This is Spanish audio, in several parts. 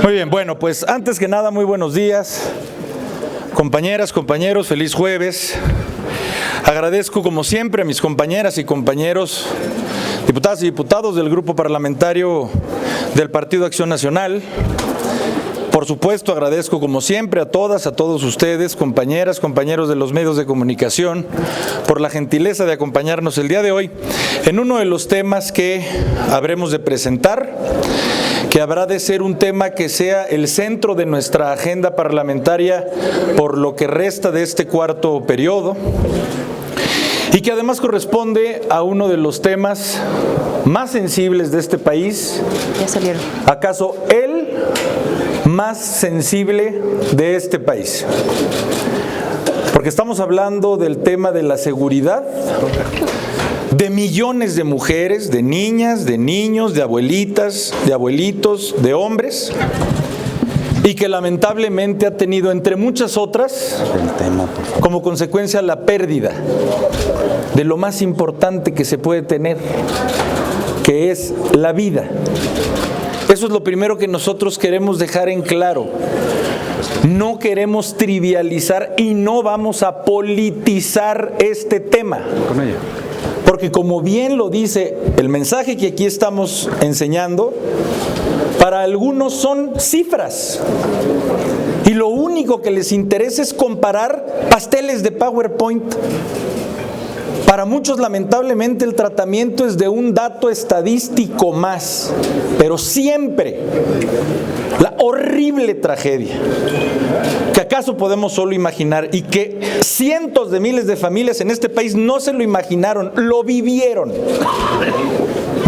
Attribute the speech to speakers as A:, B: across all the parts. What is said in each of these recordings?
A: Muy bien, bueno, pues antes que nada, muy buenos días, compañeras, compañeros, feliz jueves. Agradezco como siempre a mis compañeras y compañeros, diputadas y diputados del Grupo Parlamentario del Partido Acción Nacional. Por supuesto, agradezco como siempre a todas, a todos ustedes, compañeras, compañeros de los medios de comunicación, por la gentileza de acompañarnos el día de hoy en uno de los temas que habremos de presentar, que habrá de ser un tema que sea el centro de nuestra agenda parlamentaria por lo que resta de este cuarto periodo, y que además corresponde a uno de los temas más sensibles de este país, acaso el más sensible de este país, porque estamos hablando del tema de la seguridad de millones de mujeres, de niñas, de niños, de abuelitas, de abuelitos, de hombres, y que lamentablemente ha tenido, entre muchas otras, como consecuencia la pérdida de lo más importante que se puede tener, que es la vida. Eso es lo primero que nosotros queremos dejar en claro. No queremos trivializar y no vamos a politizar este tema. Porque como bien lo dice el mensaje que aquí estamos enseñando, para algunos son cifras. Y lo único que les interesa es comparar pasteles de PowerPoint. Para muchos, lamentablemente, el tratamiento es de un dato estadístico más, pero siempre la horrible tragedia que acaso podemos solo imaginar y que cientos de miles de familias en este país no se lo imaginaron, lo vivieron.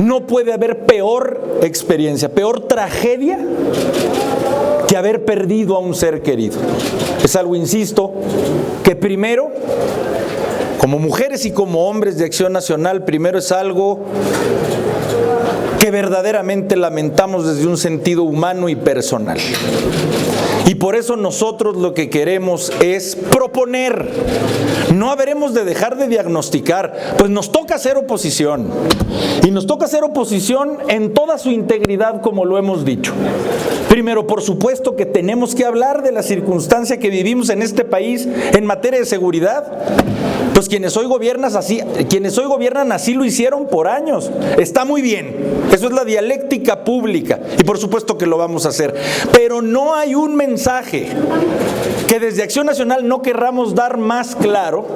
A: No puede haber peor experiencia, peor tragedia que haber perdido a un ser querido. Es algo, insisto, que primero, como mujeres y como hombres de Acción Nacional, primero es algo que verdaderamente lamentamos desde un sentido humano y personal. Y por eso nosotros lo que queremos es proponer. No habremos de dejar de diagnosticar, pues nos toca hacer oposición. Y nos toca hacer oposición en toda su integridad, como lo hemos dicho. Primero, por supuesto que tenemos que hablar de la circunstancia que vivimos en este país en materia de seguridad. Pues quienes hoy gobiernan así lo hicieron por años. Está muy bien. Eso es la dialéctica pública. Y por supuesto que lo vamos a hacer. Pero no hay un mensaje que desde Acción Nacional no querramos dar más claro,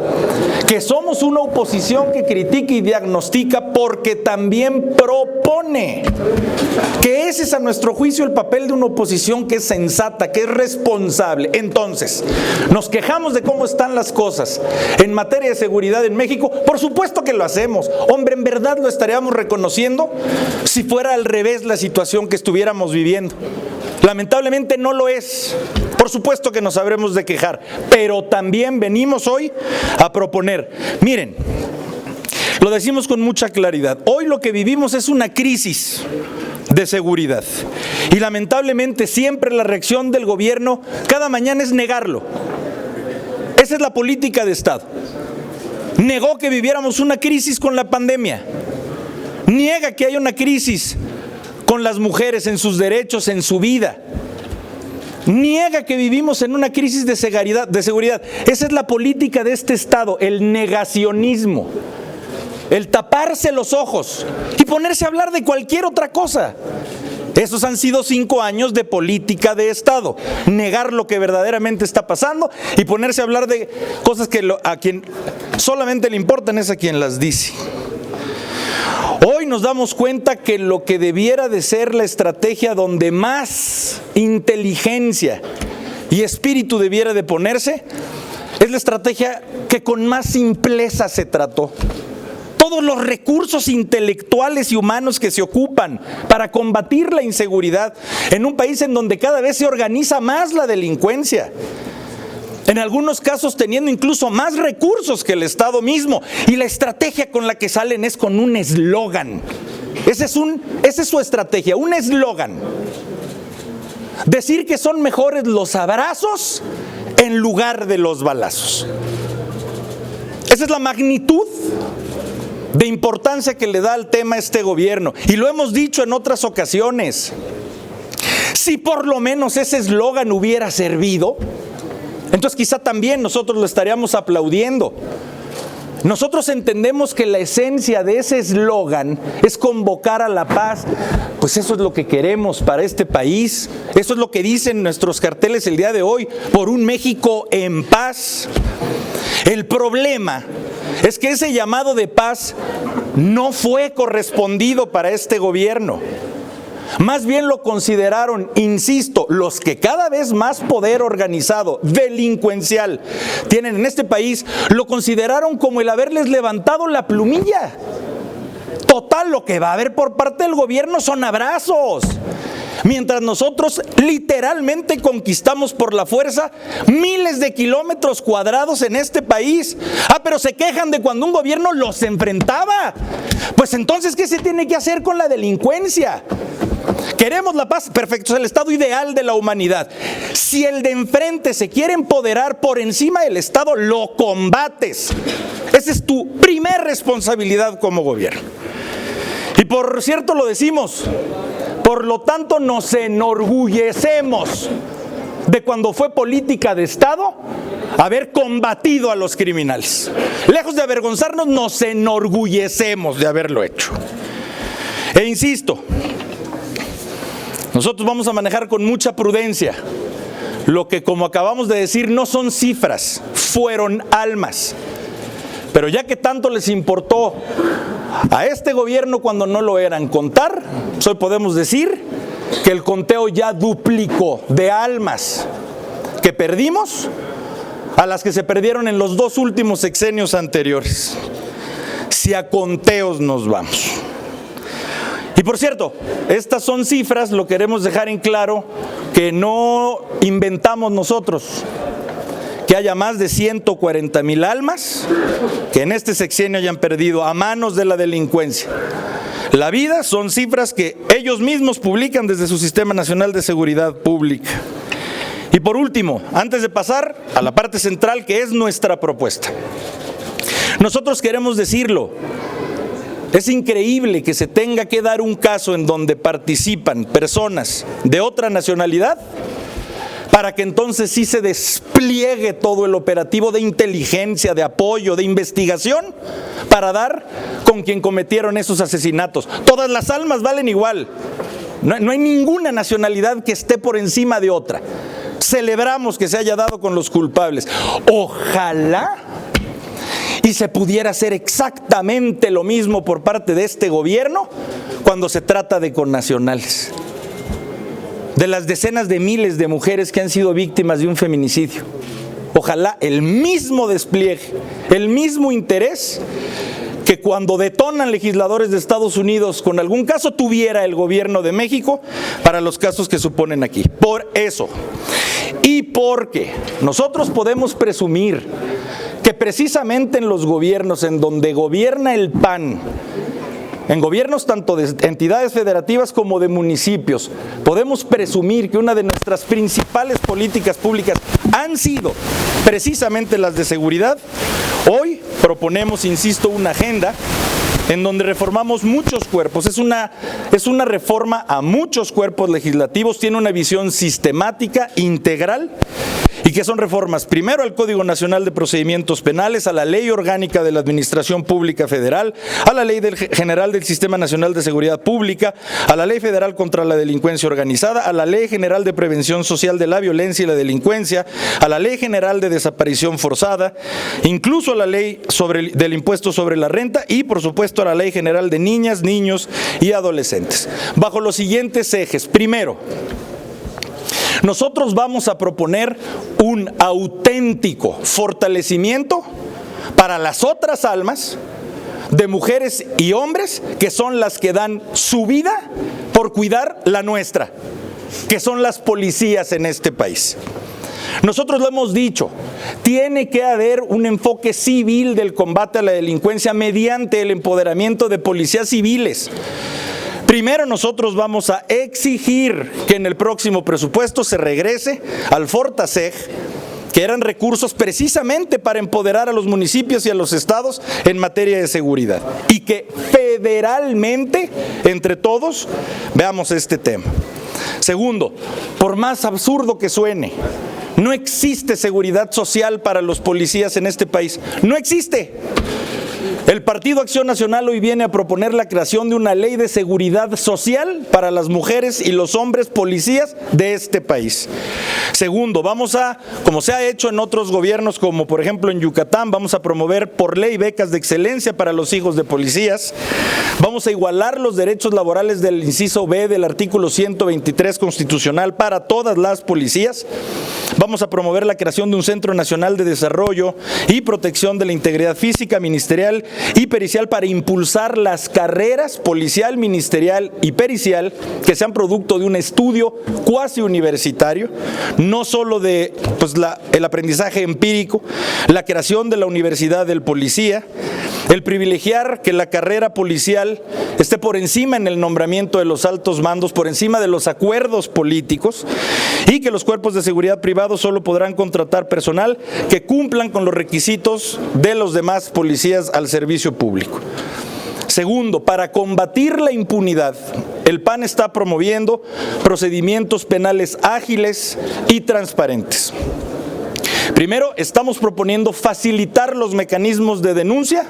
A: que somos una oposición que critica y diagnostica porque también propone. Que ese es, a nuestro juicio, el papel de una oposición que es sensata, que es responsable. Entonces, nos quejamos de cómo están las cosas en materia de seguridad en México. Por supuesto que lo hacemos. Hombre, en verdad lo estaríamos reconociendo si fuera al revés la situación que estuviéramos viviendo. Lamentablemente no lo es. Por supuesto que nos habremos de quejar, pero también venimos hoy a proponer. Miren, lo decimos con mucha claridad. Hoy lo que vivimos es una crisis de seguridad. Y lamentablemente siempre la reacción del gobierno cada mañana es negarlo. Esa es la política de Estado. Negó que viviéramos una crisis con la pandemia. Niega que haya una crisis con las mujeres en sus derechos, en su vida. Niega que vivimos en una crisis de seguridad. Esa es la política de este Estado, el negacionismo, el taparse los ojos y ponerse a hablar de cualquier otra cosa. Esos han sido 5 años de política de Estado. Negar lo que verdaderamente está pasando y ponerse a hablar de cosas que a quien solamente le importan es a quien las dice. Hoy nos damos cuenta que lo que debiera de ser la estrategia donde más inteligencia y espíritu debiera de ponerse, es la estrategia que con más simpleza se trató. Todos los recursos intelectuales y humanos que se ocupan para combatir la inseguridad en un país en donde cada vez se organiza más la delincuencia, en algunos casos teniendo incluso más recursos que el Estado mismo, y la estrategia con la que salen es con un eslogan. Esa es su estrategia, un eslogan. Decir que son mejores los abrazos en lugar de los balazos. Esa es la magnitud de importancia que le da al tema este gobierno. Y lo hemos dicho en otras ocasiones. Si por lo menos ese eslogan hubiera servido, entonces quizá también nosotros lo estaríamos aplaudiendo. Nosotros entendemos que la esencia de ese eslogan es convocar a la paz. Pues eso es lo que queremos para este país. Eso es lo que dicen nuestros carteles el día de hoy, por un México en paz. El problema es que ese llamado de paz no fue correspondido para este gobierno. Más bien lo consideraron, insisto, los que cada vez más poder organizado, delincuencial tienen en este país, lo consideraron como el haberles levantado la plumilla. Total, lo que va a haber por parte del gobierno son abrazos. Mientras nosotros literalmente conquistamos por la fuerza miles de kilómetros cuadrados en este país. Pero se quejan de cuando un gobierno los enfrentaba. Pues entonces, ¿qué se tiene que hacer con la delincuencia? Queremos la paz, perfecto, es el estado ideal de la humanidad. Si el de enfrente se quiere empoderar por encima del Estado, lo combates. Esa es tu primer responsabilidad como gobierno. Y por cierto lo decimos, por lo tanto nos enorgullecemos de cuando fue política de Estado haber combatido a los criminales. Lejos de avergonzarnos, nos enorgullecemos de haberlo hecho. E insisto, nosotros vamos a manejar con mucha prudencia lo que, como acabamos de decir, no son cifras, fueron almas. Pero ya que tanto les importó a este gobierno cuando no lo eran contar, hoy podemos decir que el conteo ya duplicó de almas que perdimos a las que se perdieron en los 2 últimos sexenios anteriores. Si a conteos nos vamos. Y por cierto, estas son cifras, lo queremos dejar en claro, que no inventamos nosotros. Que haya más de 140,000 almas que en este sexenio hayan perdido a manos de la delincuencia la vida, son cifras que ellos mismos publican desde su Sistema Nacional de Seguridad Pública. Y por último, antes de pasar a la parte central que es nuestra propuesta, nosotros queremos decirlo. Es increíble que se tenga que dar un caso en donde participan personas de otra nacionalidad para que entonces sí se despliegue todo el operativo de inteligencia, de apoyo, de investigación para dar con quien cometieron esos asesinatos. Todas las almas valen igual. No hay ninguna nacionalidad que esté por encima de otra. Celebramos que se haya dado con los culpables. Ojalá y se pudiera hacer exactamente lo mismo por parte de este gobierno cuando se trata de connacionales. De las decenas de miles de mujeres que han sido víctimas de un feminicidio. Ojalá el mismo despliegue, el mismo interés que cuando detonan legisladores de Estados Unidos con algún caso tuviera el gobierno de México para los casos que suponen aquí. Por eso, y porque nosotros podemos presumir que precisamente en los gobiernos en donde gobierna el PAN, en gobiernos tanto de entidades federativas como de municipios, podemos presumir que una de nuestras principales políticas públicas han sido precisamente las de seguridad. Hoy proponemos, insisto, una agenda en donde reformamos muchos cuerpos. Es una reforma a muchos cuerpos legislativos, tiene una visión sistemática, integral, y que son reformas primero al Código Nacional de Procedimientos Penales, a la Ley Orgánica de la Administración Pública Federal, a la Ley General del Sistema Nacional de Seguridad Pública, a la Ley Federal contra la Delincuencia Organizada, a la Ley General de Prevención Social de la Violencia y la Delincuencia, a la Ley General de Desaparición Forzada, incluso a la Ley del Impuesto sobre la Renta y, por supuesto, a la Ley General de Niñas, Niños y Adolescentes. Bajo los siguientes ejes. Primero, nosotros vamos a proponer un auténtico fortalecimiento para las otras almas de mujeres y hombres que son las que dan su vida por cuidar la nuestra, que son las policías en este país. Nosotros lo hemos dicho, tiene que haber un enfoque civil del combate a la delincuencia mediante el empoderamiento de policías civiles. Primero nosotros vamos a exigir que en el próximo presupuesto se regrese al Fortaseg, que eran recursos precisamente para empoderar a los municipios y a los estados en materia de seguridad. Y que federalmente, entre todos, veamos este tema. Segundo, por más absurdo que suene, no existe seguridad social para los policías en este país. No existe. El Partido Acción Nacional hoy viene a proponer la creación de una ley de seguridad social para las mujeres y los hombres policías de este país. Segundo, como se ha hecho en otros gobiernos, como por ejemplo en Yucatán, vamos a promover por ley becas de excelencia para los hijos de policías. Vamos a igualar los derechos laborales del inciso B del artículo 123 constitucional para todas las policías. Vamos a promover la creación de un Centro Nacional de Desarrollo y Protección de la Integridad Física, Ministerial y Pericial para impulsar las carreras policial, ministerial y pericial que sean producto de un estudio cuasi universitario, no solo de el aprendizaje empírico, la creación de la Universidad del Policía, el privilegiar que la carrera policial esté por encima en el nombramiento de los altos mandos, por encima de los acuerdos políticos, y que los cuerpos de seguridad privados solo podrán contratar personal que cumplan con los requisitos de los demás policías al servicio público. Segundo, para combatir la impunidad, el PAN está promoviendo procedimientos penales ágiles y transparentes. Primero, estamos proponiendo facilitar los mecanismos de denuncia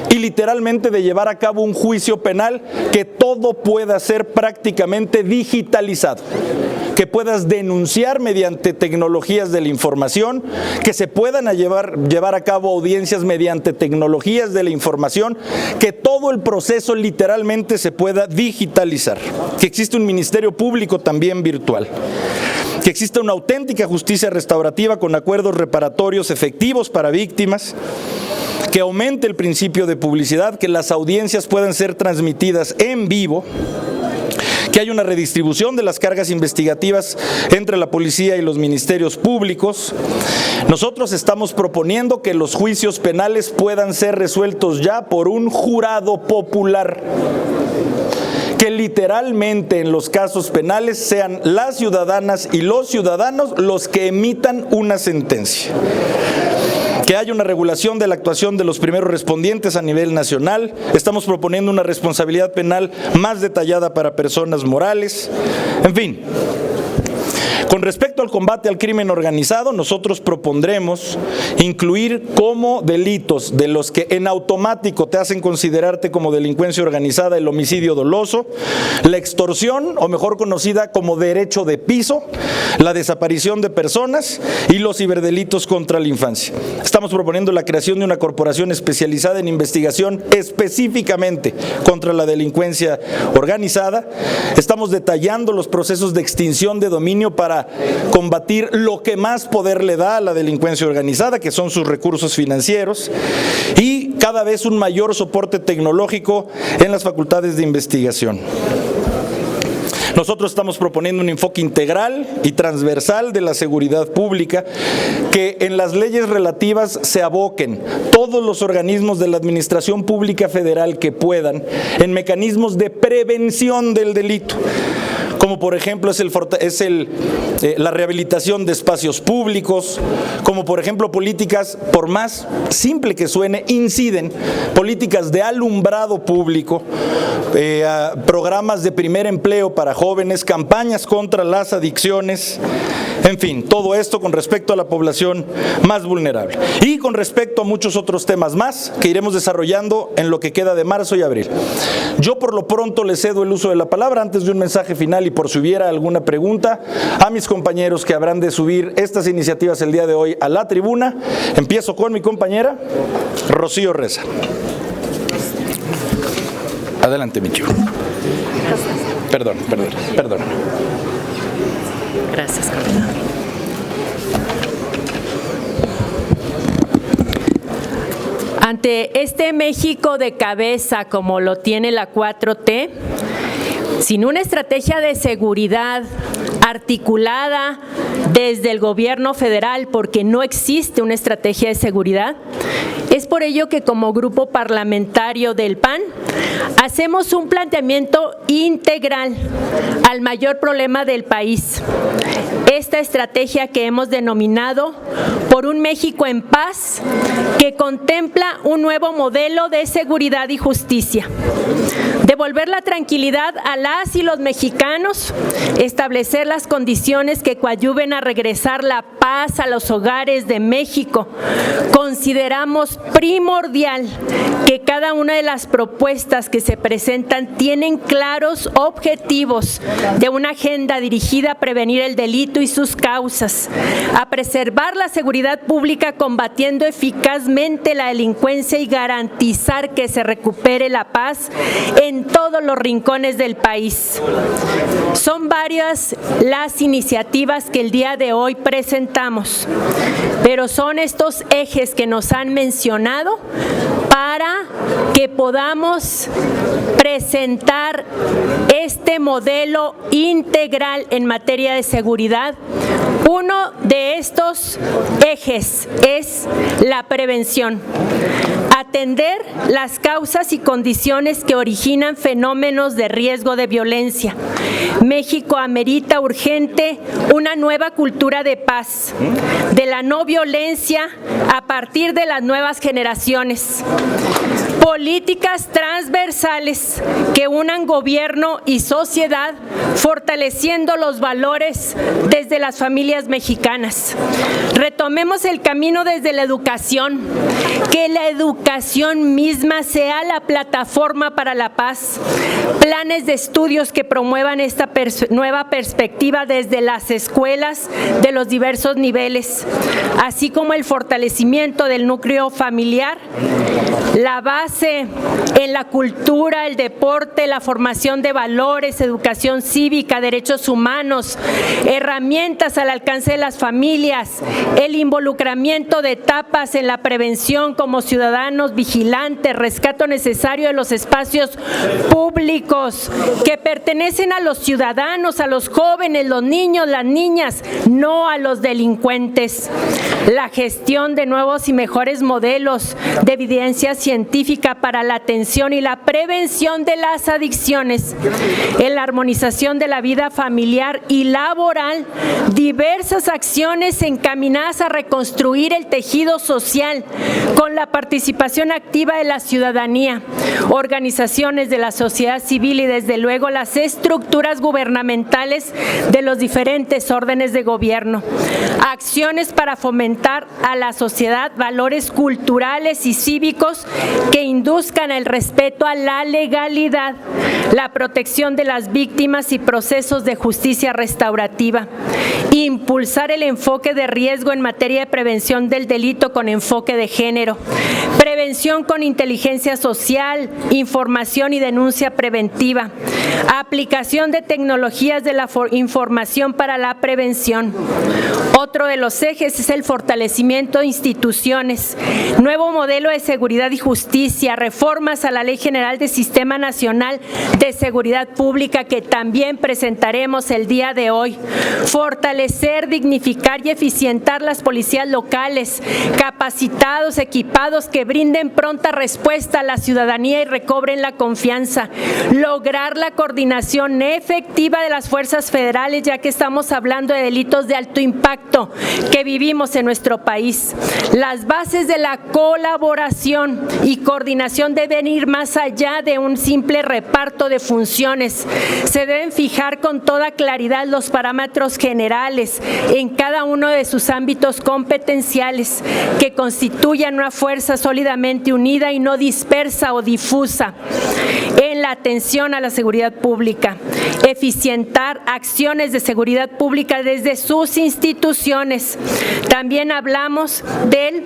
A: y literalmente de llevar a cabo un juicio penal que todo pueda ser prácticamente digitalizado, que puedas denunciar mediante tecnologías de la información, que se puedan llevar a cabo audiencias mediante tecnologías de la información, que todo el proceso literalmente se pueda digitalizar, que existe un ministerio público también virtual, que exista una auténtica justicia restaurativa con acuerdos reparatorios efectivos para víctimas, que aumente el principio de publicidad, que las audiencias puedan ser transmitidas en vivo, que haya una redistribución de las cargas investigativas entre la policía y los ministerios públicos. Nosotros estamos proponiendo que los juicios penales puedan ser resueltos ya por un jurado popular, que literalmente en los casos penales sean las ciudadanas y los ciudadanos los que emitan una sentencia. Que haya una regulación de la actuación de los primeros respondientes a nivel nacional. Estamos proponiendo una responsabilidad penal más detallada para personas morales. En fin, con respecto al combate al crimen organizado, nosotros propondremos incluir como delitos de los que en automático te hacen considerarte como delincuencia organizada el homicidio doloso, la extorsión, o mejor conocida como derecho de piso, la desaparición de personas y los ciberdelitos contra la infancia. Estamos proponiendo la creación de una corporación especializada en investigación específicamente contra la delincuencia organizada. Estamos detallando los procesos de extinción de dominio para combatir lo que más poder le da a la delincuencia organizada, que son sus recursos financieros, y cada vez un mayor soporte tecnológico en las facultades de investigación. Nosotros estamos proponiendo un enfoque integral y transversal de la seguridad pública, que en las leyes relativas se aboquen todos los organismos de la administración pública federal que puedan en mecanismos de prevención del delito, como por ejemplo la rehabilitación de espacios públicos, como por ejemplo políticas, por más simple que suene, inciden, políticas de alumbrado público, programas de primer empleo para jóvenes, campañas contra las adicciones, en fin, todo esto con respecto a la población más vulnerable. Y con respecto a muchos otros temas más que iremos desarrollando en lo que queda de marzo y abril. Yo por lo pronto le cedo el uso de la palabra antes de un mensaje final y por si hubiera alguna pregunta a mis compañeros que habrán de subir estas iniciativas el día de hoy a la tribuna. Empiezo con mi compañera Rocío Reza. Adelante, Michu. Perdón.
B: Gracias, coordinador. Ante este México de cabeza como lo tiene la 4T, sin una estrategia de seguridad articulada desde el gobierno federal, porque no existe una estrategia de seguridad, es por ello que como grupo parlamentario del PAN hacemos un planteamiento integral al mayor problema del país. Esta estrategia que hemos denominado por un México en paz, que contempla un nuevo modelo de seguridad y justicia. Debo devolver la tranquilidad a las y los mexicanos, establecer las condiciones que coadyuven a regresar la paz a los hogares de México. Consideramos primordial que cada una de las propuestas que se presentan tienen claros objetivos de una agenda dirigida a prevenir el delito y sus causas, a preservar la seguridad pública combatiendo eficazmente la delincuencia y garantizar que se recupere la paz en todos los rincones del país. Son varias las iniciativas que el día de hoy presentamos, pero son estos ejes que nos han mencionado para que podamos presentar este modelo integral en materia de seguridad. Uno de estos ejes es la prevención. Atender las causas y condiciones que originan fenómenos de riesgo de violencia. México amerita urgente una nueva cultura de paz, de la no violencia a partir de las nuevas generaciones. Políticas transversales que unan gobierno y sociedad, fortaleciendo los valores desde las familias mexicanas. Retomemos el camino desde la educación, que la educación misma sea la plataforma para la paz. Planes de estudios que promuevan esta nueva perspectiva desde las escuelas de los diversos niveles, así como el fortalecimiento del núcleo familiar, la base en la cultura, el deporte, la formación de valores, educación cívica, derechos humanos, herramientas al alcance de las familias, el involucramiento de etapas en la prevención como ciudadanos vigilantes, rescate necesario de los espacios públicos que pertenecen a los ciudadanos, a los jóvenes, los niños, las niñas, no a los delincuentes. La gestión de nuevos y mejores modelos de evidencia científica para la atención y la prevención de las adicciones, en la armonización de la vida familiar y laboral, diversas acciones encaminadas a reconstruir el tejido social con la participación activa de la ciudadanía, organizaciones de la sociedad civil y desde luego las estructuras gubernamentales de los diferentes órdenes de gobierno. Acciones para fomentar a la sociedad valores culturales y cívicos que induzcan el respeto a la legalidad, la protección de las víctimas y procesos de justicia restaurativa. Impulsar el enfoque de riesgo en materia de prevención del delito con enfoque de género. Prevención con inteligencia social, información y denuncia preventiva. Aplicación de tecnologías de la información para la prevención. Otro de los ejes es el fortalecimiento de instituciones, nuevo modelo de seguridad y justicia, reformas a la Ley General del Sistema Nacional de Seguridad Pública que también presentaremos el día de hoy. Fortalecer, dignificar y eficientar las policías locales, capacitados, equipados, que brinden pronta respuesta a la ciudadanía y recobren la confianza. Lograr la coordinación efectiva de las fuerzas federales, ya que estamos hablando de delitos de alto impacto que vivimos en nuestro país. Las bases de la colaboración y coordinación deben ir más allá de un simple reparto de funciones. Se deben fijar con toda claridad los parámetros generales en cada uno de sus ámbitos competenciales que constituyan una fuerza sólidamente unida y no dispersa o difusa en la atención a la seguridad pública. Eficientar acciones de seguridad pública desde sus instituciones. También hablamos de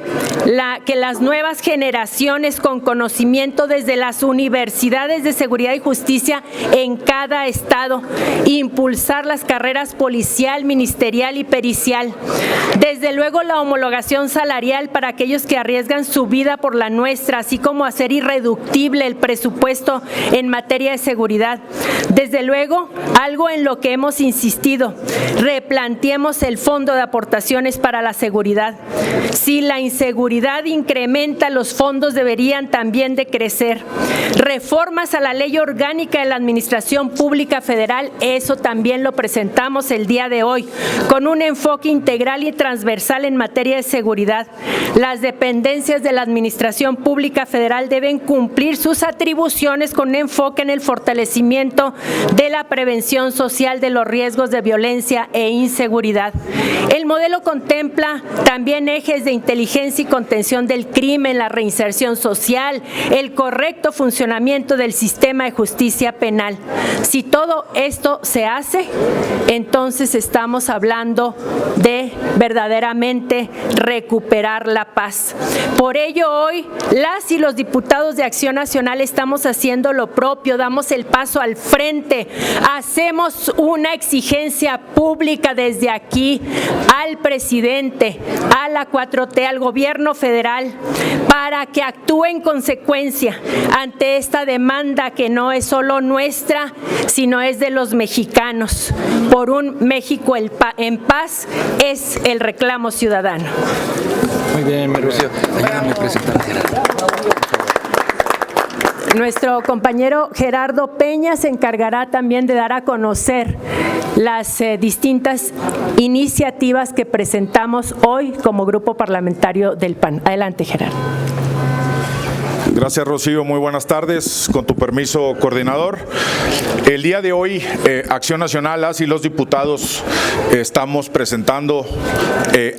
B: que las nuevas generaciones con conocimiento desde las universidades de seguridad y justicia en cada estado. Impulsar las carreras policial, ministerial y pericial. Desde luego la homologación salarial para aquellos que arriesgan su vida por la nuestra, así como hacer irreductible el presupuesto en materia de seguridad. Desde luego, algo en lo que hemos insistido, replanteemos el fondo de aportaciones para la seguridad. inseguridad. Si la inseguridad incrementa, los fondos deberían también de crecer. Reformas a la Ley Orgánica de la Administración Pública Federal, eso también lo presentamos el día de hoy, con un enfoque integral y transversal en materia de seguridad. Las dependencias de la Administración Pública Federal deben cumplir sus atribuciones con enfoque en el fortalecimiento de la prevención social de los riesgos de violencia e inseguridad. El modelo contempla también ejes de inteligencia y contención del crimen, la reinserción social, el correcto funcionamiento del sistema de justicia penal. Si todo esto se hace, entonces estamos hablando de verdaderamente recuperar la paz. Por ello, hoy las y los diputados de Acción Nacional estamos haciendo lo propio, damos el paso al frente, hacemos una exigencia pública desde aquí al presidente, a la 4T, al gobierno federal, para que actúe en consecuencia ante esta demanda que no es solo nuestra, sino es de los mexicanos. Por un México en paz es el reclamo ciudadano.
A: Muy bien, mi Rocío. Ayúdame a presentar a Gerardo.
B: Nuestro compañero Gerardo Peña se encargará también de dar a conocer las distintas iniciativas que presentamos hoy como grupo parlamentario del PAN. Adelante, Gerardo.
C: Gracias, Rocío. Muy buenas tardes. Con tu permiso, coordinador. El día de hoy, Acción Nacional, las y los diputados estamos presentando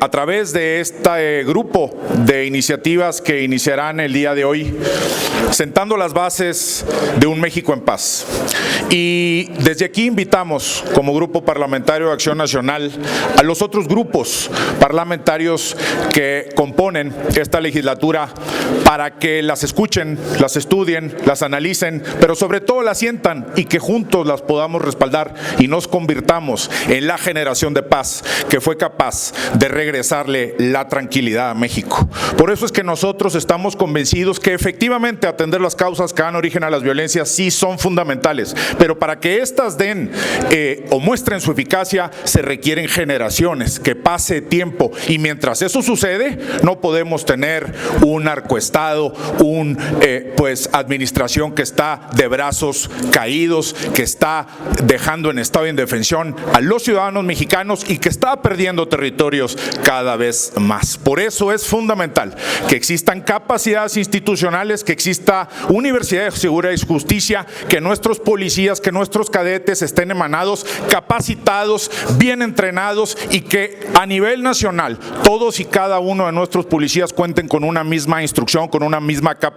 C: a través de este grupo de iniciativas que iniciarán el día de hoy, sentando las bases de un México en paz. Y desde aquí invitamos, como grupo parlamentario de Acción Nacional, a los otros grupos parlamentarios que componen esta legislatura para que las escuchen, las estudien, las analicen, pero sobre todo las sientan y que juntos las podamos respaldar y nos convirtamos en la generación de paz que fue capaz de regresarle la tranquilidad a México. Por eso es que nosotros estamos convencidos que efectivamente atender las causas que dan origen a las violencias sí son fundamentales, pero para que éstas den o muestren su eficacia se requieren generaciones, que pase tiempo, y mientras eso sucede no podemos tener un narcoestado, pues administración que está de brazos caídos, que está dejando en estado de indefensión a los ciudadanos mexicanos y que está perdiendo territorios cada vez más. Por eso es fundamental que existan capacidades institucionales, que exista Universidad de Seguridad y Justicia, que nuestros policías, que nuestros cadetes estén emanados, capacitados, bien entrenados, y que a nivel nacional todos y cada uno de nuestros policías cuenten con una misma instrucción, con una misma capacitación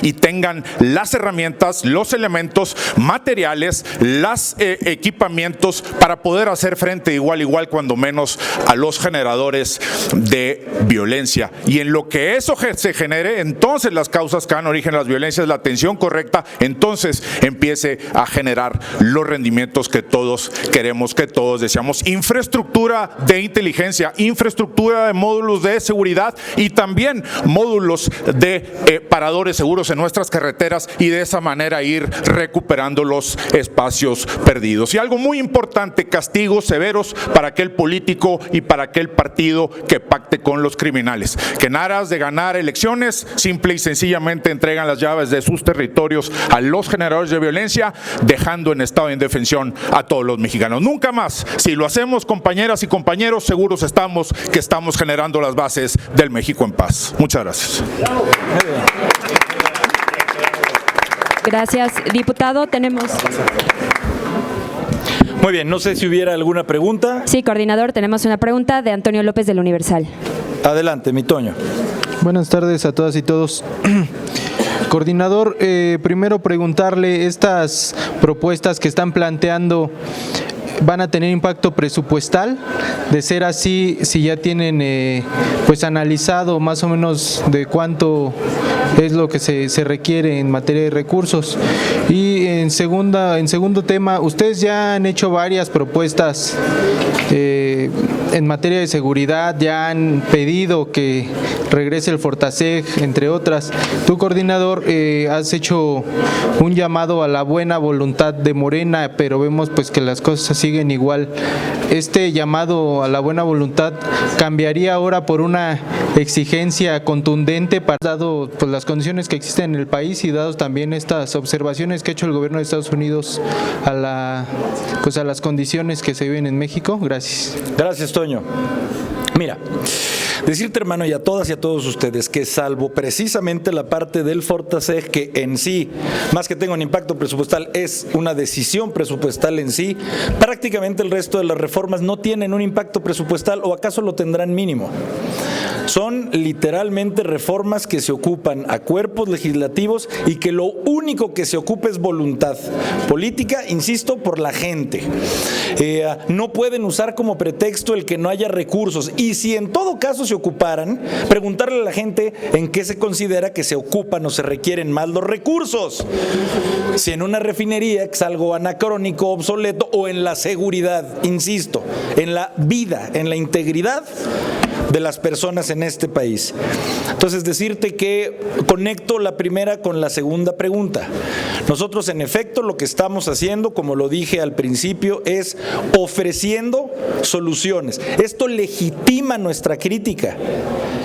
C: y tengan las herramientas, los elementos materiales, los equipamientos para poder hacer frente igual a igual, cuando menos, a los generadores de violencia. Y en lo que eso se genere, entonces las causas que dan origen a las violencias, la atención correcta, entonces empiece a generar los rendimientos que todos queremos, que todos deseamos. Infraestructura de inteligencia, infraestructura de módulos de seguridad y también módulos de paradores seguros en nuestras carreteras, y de esa manera ir recuperando los espacios perdidos. Y algo muy importante, castigos severos para aquel político y para aquel partido que pacte con los criminales, que en aras de ganar elecciones simple y sencillamente entregan las llaves de sus territorios a los generadores de violencia, dejando en estado de indefensión a todos los mexicanos. Nunca más. Si lo hacemos, compañeras y compañeros, seguros estamos que estamos generando las bases del México en paz. Muchas gracias.
D: Gracias, diputado. Tenemos...
A: Muy bien, no sé si hubiera alguna pregunta.
D: Sí, coordinador, tenemos una pregunta de Antonio López del Universal.
A: Adelante, mi Toño.
E: Buenas tardes a todas y todos. Coordinador, primero preguntarle, estas propuestas que están planteando, ¿van a tener impacto presupuestal? De ser así, si ya tienen pues analizado más o menos de cuánto es lo que se requiere en materia de recursos. Y en segundo tema, ustedes ya han hecho varias propuestas en materia de seguridad ya han pedido que regrese el Fortaseg, entre otras. Tú, coordinador, has hecho un llamado a la buena voluntad de Morena, pero vemos pues que las cosas siguen igual. Este llamado a la buena voluntad cambiaría ahora por una exigencia contundente, dado pues las condiciones que existen en el país y dados también estas observaciones que ha hecho el gobierno de Estados Unidos a las condiciones que se viven en México. Gracias.
A: Gracias, Toño. Mira, decirte, hermano, y a todas y a todos ustedes, que salvo precisamente la parte del Fortaseg, que en sí, más que tenga un impacto presupuestal, es una decisión presupuestal en sí, prácticamente el resto de las reformas no tienen un impacto presupuestal, o acaso lo tendrán mínimo. Son literalmente reformas que se ocupan a cuerpos legislativos y que lo único que se ocupa es voluntad política, insisto, por la gente. No pueden usar como pretexto el que no haya recursos, y si en todo caso se ocuparan, preguntarle a la gente en qué se considera que se ocupan o se requieren más los recursos. Si en una refinería, que es algo anacrónico, obsoleto, o en la seguridad, insisto, en la vida, en la integridad de las personas en este país. Entonces, decirte que conecto la primera con la segunda pregunta. Nosotros, en efecto, lo que estamos haciendo, como lo dije al principio, es ofreciendo soluciones. Esto legitima nuestra crítica.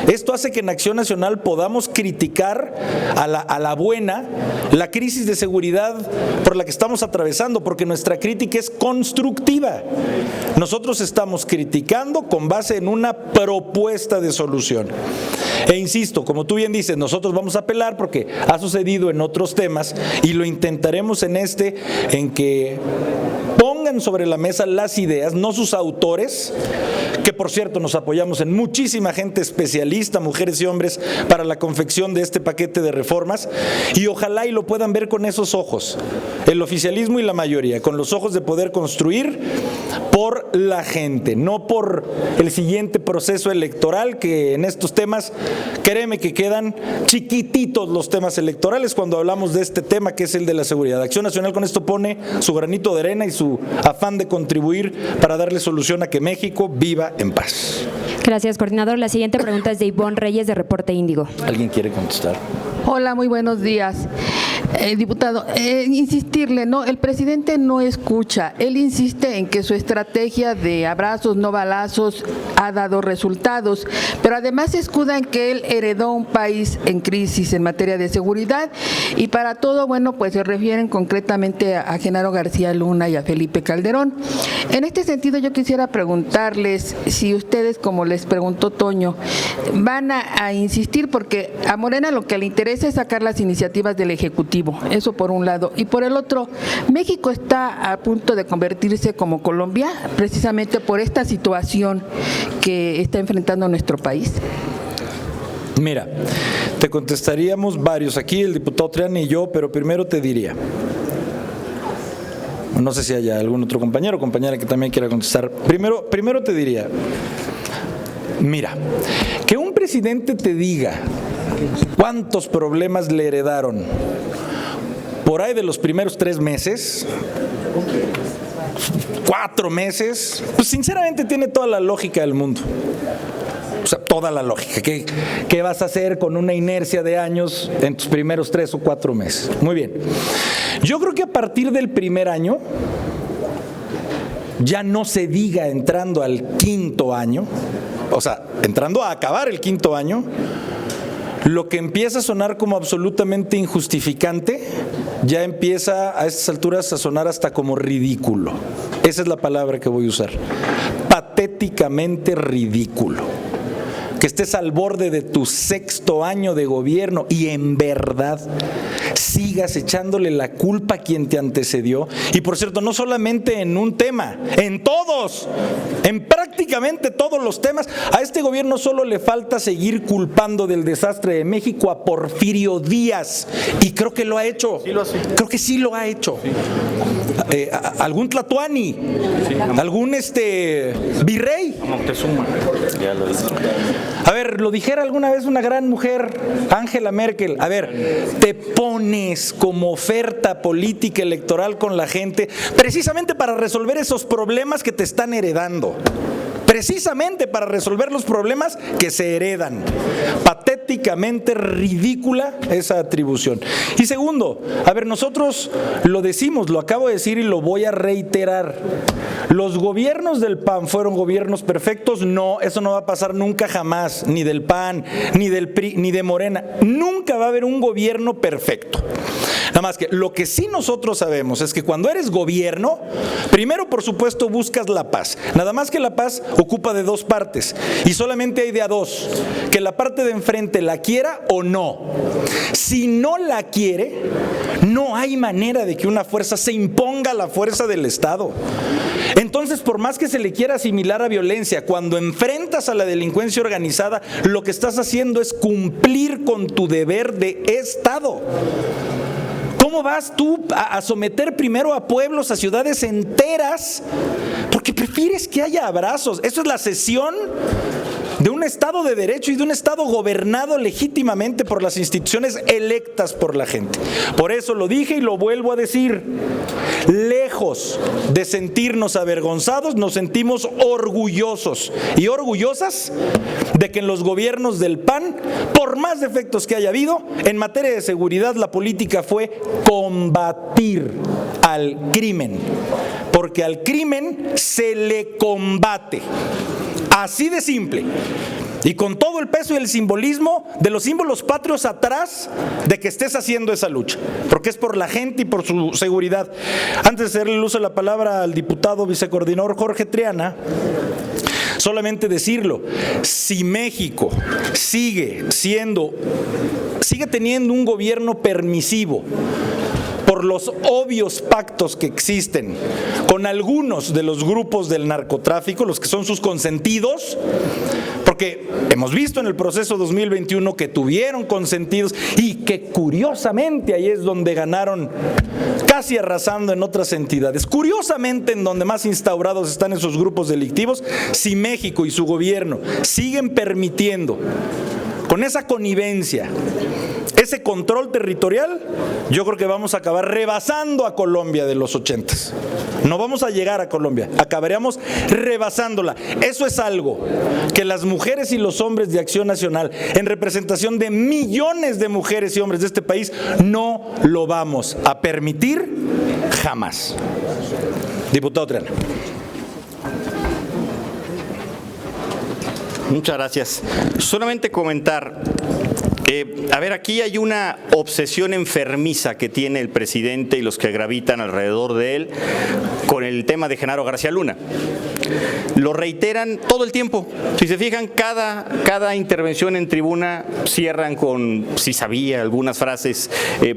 A: Esto hace que en Acción Nacional podamos criticar a la buena la crisis de seguridad por la que estamos atravesando, porque nuestra crítica es constructiva. Nosotros estamos criticando con base en una propuesta de solución. E insisto, como tú bien dices, nosotros vamos a apelar porque ha sucedido en otros temas y lo intentaremos en que pongan sobre la mesa las ideas, no sus autores, que por cierto nos apoyamos en muchísima gente especialista, mujeres y hombres, para la confección de este paquete de reformas, y ojalá y lo puedan ver con esos ojos, el oficialismo y la mayoría, con los ojos de poder construir por la gente, no por el siguiente proceso electoral, que en estos temas, créeme que quedan chiquititos los temas electorales cuando hablamos de este tema que es el de la seguridad. Acción Nacional con esto pone su granito de arena y su afán de contribuir para darle solución a que México viva en paz.
D: Gracias, coordinador. La siguiente pregunta es de Ivonne Reyes, de Reporte Índigo.
A: ¿Alguien quiere contestar?
F: Hola, muy buenos días. Diputado, insistirle, ¿no? El presidente no escucha. Él insiste en que su estrategia de abrazos, no balazos, ha dado resultados, pero además se escuda en que él heredó un país en crisis en materia de seguridad, y para todo, bueno, pues se refieren concretamente a Genaro García Luna y a Felipe Calderón. En este sentido, yo quisiera preguntarles si ustedes, como les preguntó Toño, van a insistir, porque a Morena lo que le interesa es sacar las iniciativas del Ejecutivo. Eso por un lado. Y por el otro, México está a punto de convertirse como Colombia, precisamente por esta situación que está enfrentando nuestro país.
A: Mira, te contestaríamos varios aquí, el diputado Triana y yo, pero primero te diría, no sé si haya algún otro compañero o compañera que también quiera contestar. Primero te diría, mira, que un presidente te diga cuántos problemas le heredaron por ahí de los primeros 3 meses, 4 meses, pues sinceramente tiene toda la lógica del mundo. O sea, toda la lógica. ¿Qué vas a hacer con una inercia de años en tus primeros 3 o 4 meses? Muy bien. Yo creo que a partir del primer año, ya no se diga entrando al 5º año, o sea, entrando a acabar el 5º año, lo que empieza a sonar como absolutamente injustificante, ya empieza a estas alturas a sonar hasta como ridículo. Esa es la palabra que voy a usar. Patéticamente ridículo. Que estés al borde de tu 6º año de gobierno y en verdad sigas echándole la culpa a quien te antecedió. Y por cierto, no solamente en un tema, en todos, en prácticamente todos los temas. A este gobierno solo le falta seguir culpando del desastre de México a Porfirio Díaz, y creo que lo ha hecho. Sí lo hace. Creo que sí lo ha hecho. Sí. Algún Tlatuani, sí, algún virrey. Moctezuma. Ya lo dije. A ver, lo dijera alguna vez una gran mujer, Angela Merkel. A ver, te pones como oferta política electoral con la gente precisamente para resolver esos problemas que te están heredando. Precisamente para resolver los problemas que se heredan. Patéticamente ridícula esa atribución. Y segundo, a ver, nosotros lo decimos, lo acabo de decir y lo voy a reiterar. ¿Los gobiernos del PAN fueron gobiernos perfectos? No, eso no va a pasar nunca jamás, ni del PAN, ni del PRI, ni de Morena. Nunca va a haber un gobierno perfecto. Nada más que lo que sí nosotros sabemos es que cuando eres gobierno, primero por supuesto buscas la paz. Nada más que la paz ocupa de dos partes y solamente hay de a dos, que la parte de enfrente la quiera o no. Si no la quiere, no hay manera de que una fuerza se imponga a la fuerza del Estado. Entonces, por más que se le quiera asimilar a violencia, cuando enfrentas a la delincuencia organizada, lo que estás haciendo es cumplir con tu deber de Estado. ¿Cómo vas tú a someter primero a pueblos, a ciudades enteras? Porque prefieres que haya abrazos. Eso es la cesión de un Estado de derecho y de un Estado gobernado legítimamente por las instituciones electas por la gente. Por eso lo dije y lo vuelvo a decir. Lejos de sentirnos avergonzados, nos sentimos orgullosos y orgullosas de que en los gobiernos del PAN, por más defectos que haya habido, en materia de seguridad la política fue combatir al crimen, porque al crimen se le combate. Así de simple. Y con todo el peso y el simbolismo de los símbolos patrios atrás de que estés haciendo esa lucha, porque es por la gente y por su seguridad. Antes de hacerle el uso de la palabra al diputado vicecoordinador Jorge Triana, solamente decirlo, si México sigue teniendo un gobierno permisivo por los obvios pactos que existen con algunos de los grupos del narcotráfico, los que son sus consentidos, porque hemos visto en el proceso 2021 que tuvieron consentidos y que curiosamente ahí es donde ganaron, casi arrasando en otras entidades. Curiosamente, en donde más instaurados están esos grupos delictivos, si México y su gobierno siguen permitiendo con esa connivencia, ese control territorial, yo creo que vamos a acabar rebasando a Colombia de los 80s. No vamos a llegar a Colombia, acabaríamos rebasándola. Eso es algo que las mujeres y los hombres de Acción Nacional, en representación de millones de mujeres y hombres de este país, no lo vamos a permitir jamás. Diputado Triana.
G: Muchas gracias. Solamente comentar, a ver, aquí hay una obsesión enfermiza que tiene el presidente y los que gravitan alrededor de él con el tema de Genaro García Luna. Lo reiteran todo el tiempo. Si se fijan, cada intervención en tribuna cierran con, si sabía, algunas frases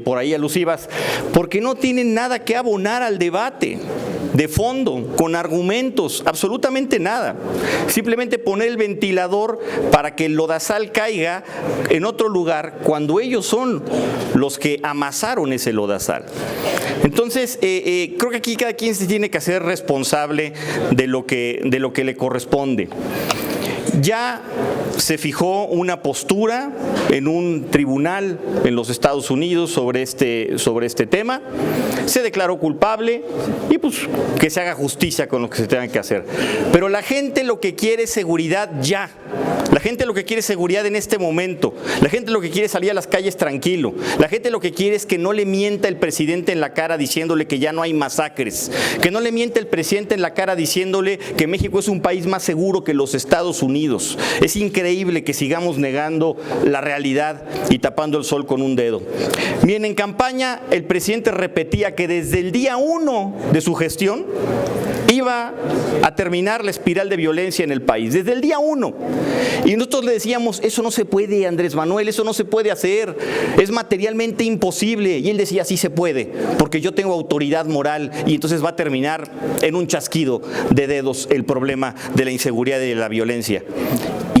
G: por ahí alusivas, porque no tienen nada que abonar al debate de fondo, con argumentos, absolutamente nada. Simplemente poner el ventilador para que el lodazal caiga en otro lugar cuando ellos son los que amasaron ese lodazal. Entonces, creo que aquí cada quien se tiene que hacer responsable de lo que le corresponde. Ya se fijó una postura en un tribunal en los Estados Unidos sobre este tema, se declaró culpable y pues que se haga justicia con lo que se tenga que hacer. Pero la gente lo que quiere es seguridad ya, la gente lo que quiere es seguridad en este momento, la gente lo que quiere es salir a las calles tranquilo, la gente lo que quiere es que no le mienta el presidente en la cara diciéndole que ya no hay masacres, que no le mienta el presidente en la cara diciéndole que México es un país más seguro que los Estados Unidos. Es increíble que sigamos negando la realidad y tapando el sol con un dedo. Bien, en campaña el presidente repetía que desde el día 1 de su gestión iba a terminar la espiral de violencia en el país, desde el día 1. Y nosotros le decíamos, eso no se puede, Andrés Manuel, eso no se puede hacer, es materialmente imposible. Y él decía, sí se puede, porque yo tengo autoridad moral y entonces va a terminar en un chasquido de dedos el problema de la inseguridad y de la violencia.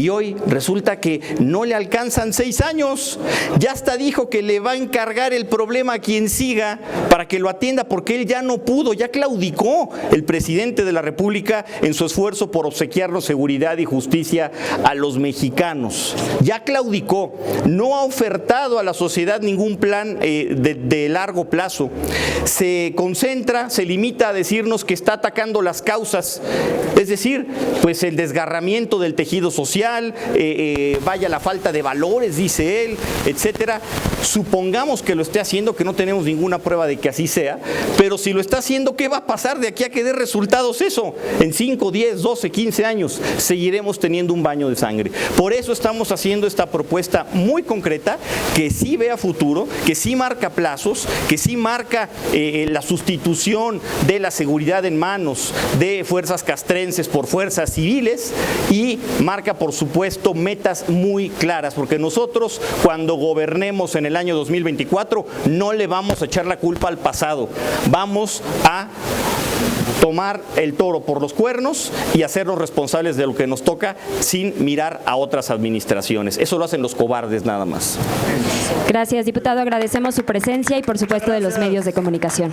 G: y hoy resulta que no le alcanzan 6 años. Ya hasta dijo que le va a encargar el problema a quien siga para que lo atienda, porque él ya no pudo, ya claudicó el presidente de la República en su esfuerzo por obsequiarnos seguridad y justicia a los mexicanos. Ya claudicó, no ha ofertado a la sociedad ningún plan de largo plazo. Se concentra, se limita a decirnos que está atacando las causas, es decir, pues el desgarramiento del tejido social, vaya la falta de valores, dice él, etcétera. Supongamos que lo esté haciendo, que no tenemos ninguna prueba de que así sea, pero si lo está haciendo, ¿qué va a pasar de aquí a que dé resultados eso? En 5, 10, 12, 15 años seguiremos teniendo un baño de sangre. Por eso estamos haciendo esta propuesta muy concreta, que sí ve a futuro, que sí marca plazos, que sí marca la sustitución de la seguridad en manos de fuerzas castrenses por fuerzas civiles, y marca, por supuesto, metas muy claras, porque nosotros, cuando gobernemos en el año 2024, no le vamos a echar la culpa al pasado, vamos a tomar el toro por los cuernos y hacernos responsables de lo que nos toca sin mirar a otras administraciones. Eso lo hacen los cobardes nada más.
D: Gracias, diputado. Agradecemos su presencia y, por supuesto, de los medios de comunicación.